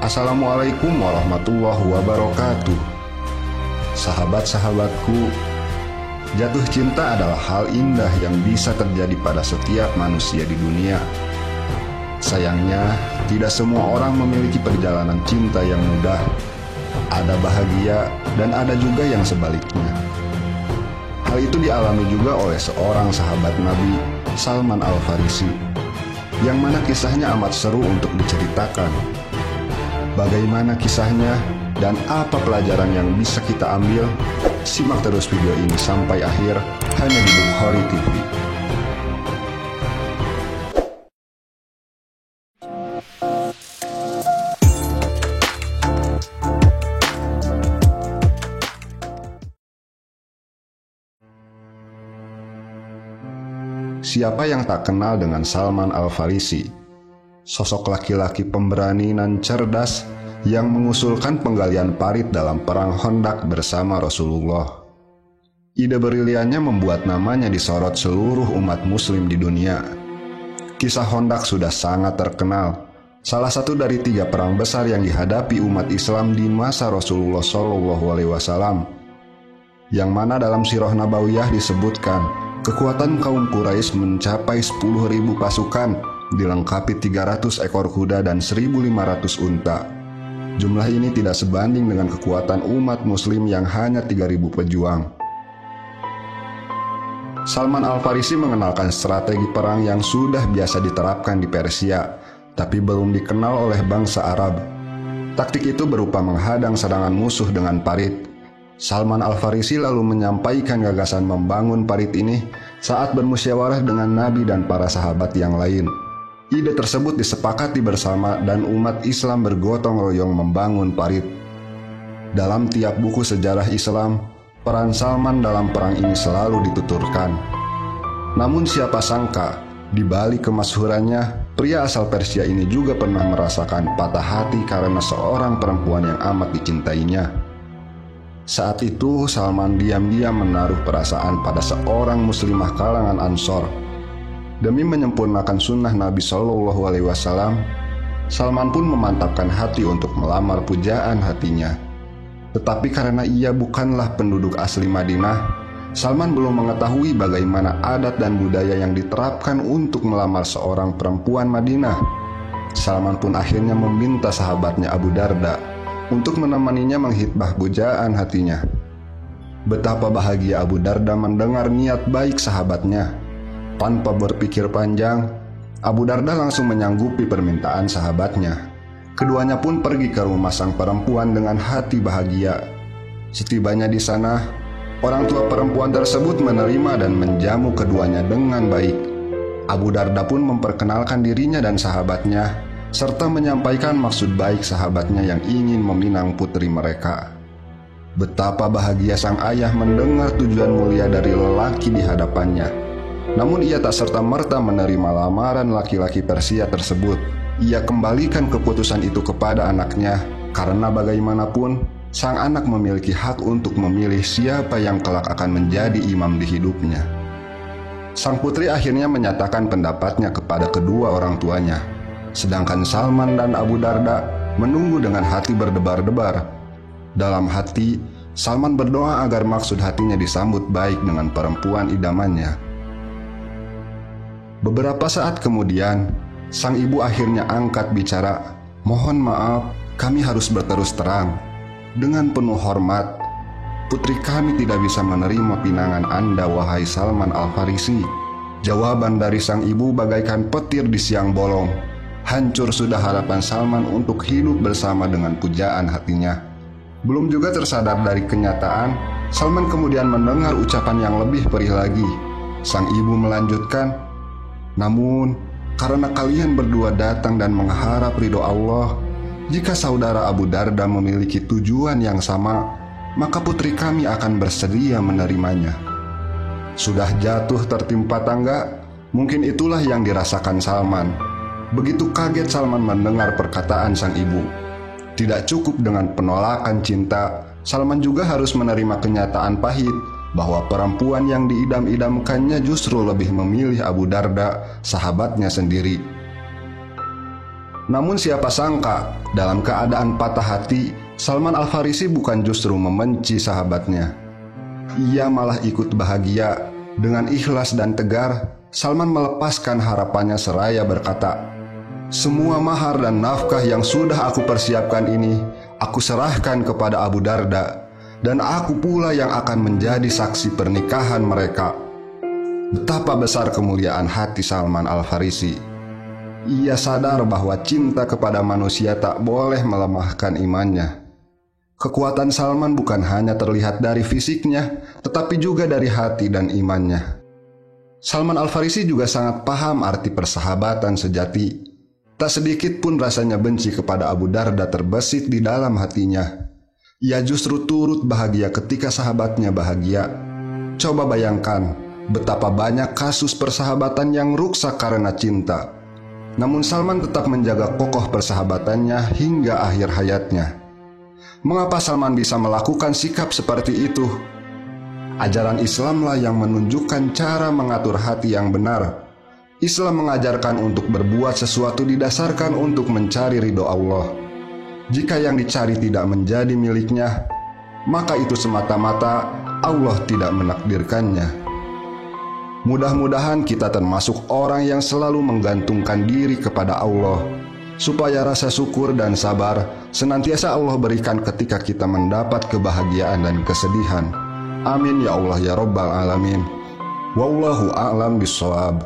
Assalamualaikum warahmatullahi wabarakatuh. Sahabat-sahabatku, jatuh cinta adalah hal indah yang bisa terjadi pada setiap manusia di dunia. Sayangnya, tidak semua orang memiliki perjalanan cinta yang mudah. Ada bahagia dan ada juga yang sebaliknya. Hal itu dialami juga oleh seorang sahabat Nabi, Salman Al-Farisi, yang mana kisahnya amat seru untuk diceritakan. Bagaimana kisahnya dan apa pelajaran yang bisa kita ambil? Simak terus video ini sampai akhir hanya di Bukhari TV. Siapa yang tak kenal dengan Salman Al-Farisi? Sosok laki-laki pemberani dan cerdas yang mengusulkan penggalian parit dalam perang Khandaq bersama Rasulullah. Ide briliannya membuat namanya disorot seluruh umat muslim di dunia. Kisah Khandaq sudah sangat terkenal, salah satu dari 3 perang besar yang dihadapi umat Islam di masa Rasulullah SAW, yang mana dalam Sirah Nabawiyah disebutkan kekuatan kaum Quraisy mencapai 10.000 pasukan, dilengkapi 300 ekor kuda dan 1.500 unta. Jumlah ini tidak sebanding dengan kekuatan umat muslim yang hanya 3.000 pejuang. Salman Al-Farisi mengenalkan strategi perang yang sudah biasa diterapkan di Persia, tapi belum dikenal oleh bangsa Arab. Taktik itu berupa menghadang serangan musuh dengan parit. Salman Al-Farisi lalu menyampaikan gagasan membangun parit ini saat bermusyawarah dengan Nabi dan para sahabat yang lain. Ide tersebut disepakati bersama dan umat Islam bergotong royong membangun parit. Dalam tiap buku sejarah Islam, peran Salman dalam perang ini selalu dituturkan. Namun siapa sangka, di balik kemasyhurannya, pria asal Persia ini juga pernah merasakan patah hati karena seorang perempuan yang amat dicintainya. Saat itu Salman diam-diam menaruh perasaan pada seorang muslimah kalangan Ansor. Demi menyempurnakan sunnah Nabi SAW, Salman pun memantapkan hati untuk melamar pujaan hatinya. Tetapi karena ia bukanlah penduduk asli Madinah, Salman belum mengetahui bagaimana adat dan budaya yang diterapkan untuk melamar seorang perempuan Madinah. Salman pun akhirnya meminta sahabatnya Abu Darda untuk menemaninya menghitbah pujaan hatinya. Betapa bahagia Abu Darda mendengar niat baik sahabatnya. Tanpa berpikir panjang, Abu Darda langsung menyanggupi permintaan sahabatnya. Keduanya pun pergi ke rumah sang perempuan dengan hati bahagia. Setibanya di sana, orang tua perempuan tersebut menerima dan menjamu keduanya dengan baik. Abu Darda pun memperkenalkan dirinya dan sahabatnya, serta menyampaikan maksud baik sahabatnya yang ingin meminang putri mereka. Betapa bahagia sang ayah mendengar tujuan mulia dari lelaki di hadapannya. Namun ia tak serta-merta menerima lamaran laki-laki Persia tersebut. Ia kembalikan keputusan itu kepada anaknya, karena bagaimanapun sang anak memiliki hak untuk memilih siapa yang kelak akan menjadi imam di hidupnya. Sang putri akhirnya menyatakan pendapatnya kepada kedua orang tuanya, sedangkan Salman dan Abu Darda menunggu dengan hati berdebar-debar. Dalam hati, Salman berdoa agar maksud hatinya disambut baik dengan perempuan idamannya. Beberapa saat kemudian, sang ibu akhirnya angkat bicara. "Mohon maaf, kami harus berterus terang. Dengan penuh hormat, putri kami tidak bisa menerima pinangan Anda, wahai Salman Al-Farisi." Jawaban dari sang ibu bagaikan petir di siang bolong. Hancur sudah harapan Salman untuk hidup bersama dengan pujaan hatinya. Belum juga tersadar dari kenyataan, Salman kemudian mendengar ucapan yang lebih perih lagi. Sang ibu melanjutkan, "Namun, karena kalian berdua datang dan mengharap ridho Allah, jika saudara Abu Darda memiliki tujuan yang sama, maka putri kami akan bersedia menerimanya." Sudah jatuh tertimpa tangga, mungkin itulah yang dirasakan Salman. Begitu kaget Salman mendengar perkataan sang ibu. Tidak cukup dengan penolakan cinta, Salman juga harus menerima kenyataan pahit bahwa perempuan yang diidam-idamkannya justru lebih memilih Abu Darda, sahabatnya sendiri. Namun siapa sangka, dalam keadaan patah hati, Salman Al-Farisi bukan justru membenci sahabatnya. Ia malah ikut bahagia. Dengan ikhlas dan tegar, Salman melepaskan harapannya seraya berkata, "Semua mahar dan nafkah yang sudah aku persiapkan ini, aku serahkan kepada Abu Darda, dan aku pula yang akan menjadi saksi pernikahan mereka." Betapa besar kemuliaan hati Salman Al-Farisi. Ia sadar bahwa cinta kepada manusia tak boleh melemahkan imannya. Kekuatan Salman bukan hanya terlihat dari fisiknya, tetapi juga dari hati dan imannya. Salman Al-Farisi juga sangat paham arti persahabatan sejati. Tak sedikit pun rasanya benci kepada Abu Darda terbesit di dalam hatinya. Ia justru turut bahagia ketika sahabatnya bahagia. Coba bayangkan betapa banyak kasus persahabatan yang rusak karena cinta. Namun Salman tetap menjaga kokoh persahabatannya hingga akhir hayatnya. Mengapa Salman bisa melakukan sikap seperti itu? Ajaran Islamlah yang menunjukkan cara mengatur hati yang benar. Islam mengajarkan untuk berbuat sesuatu didasarkan untuk mencari ridho Allah. Jika yang dicari tidak menjadi miliknya, maka itu semata-mata Allah tidak menakdirkannya. Mudah-mudahan kita termasuk orang yang selalu menggantungkan diri kepada Allah, supaya rasa syukur dan sabar senantiasa Allah berikan ketika kita mendapat kebahagiaan dan kesedihan. Amin ya Allah ya Rabbal Alamin. Wallahu a'lam bishawab.